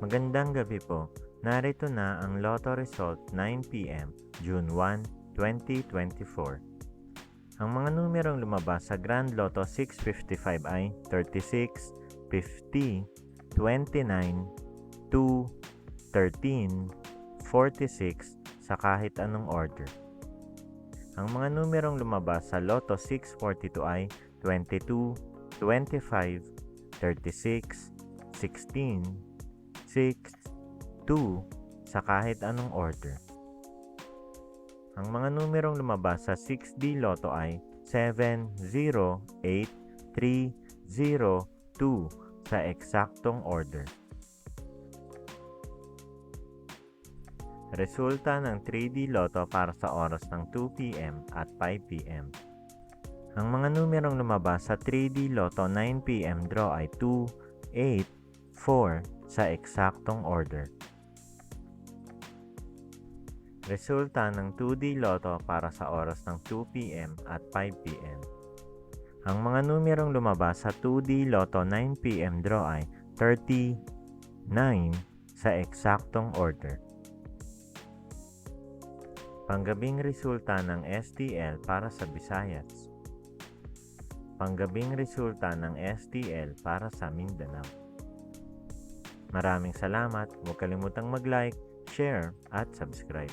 Magandang gabi po. Narito na ang Lotto result 9 p.m. June 1, 2024. Ang mga numerong lumabas sa Grand Lotto 655 ay 36, 50, 29, 2, 13, 46 sa kahit anong order. Ang mga numerong lumabas sa Lotto 642 ay 22, 25, 36, 16, 6, 2 sa kahit anong order. Ang mga numerong lumabas sa 6D Lotto ay 7, 0, 8, 3, 0, 2 sa eksaktong order. Resulta ng 3D Lotto para sa oras ng 2 p.m. at 5 p.m. Ang mga numerong lumabas sa 3D Lotto 9 p.m. draw ay 2, 8, 4 sa eksaktong order. Resulta ng 2D Lotto para sa oras ng 2 p.m. at 5 p.m. Ang mga numerong lumabas sa 2D Lotto 9 p.m. draw ay 30, 9 sa eksaktong order. Panggabing resulta ng STL para sa Visayas. Panggabing resulta ng STL para sa Mindanao. Maraming salamat. Huwag kalimutang mag-like, share at subscribe.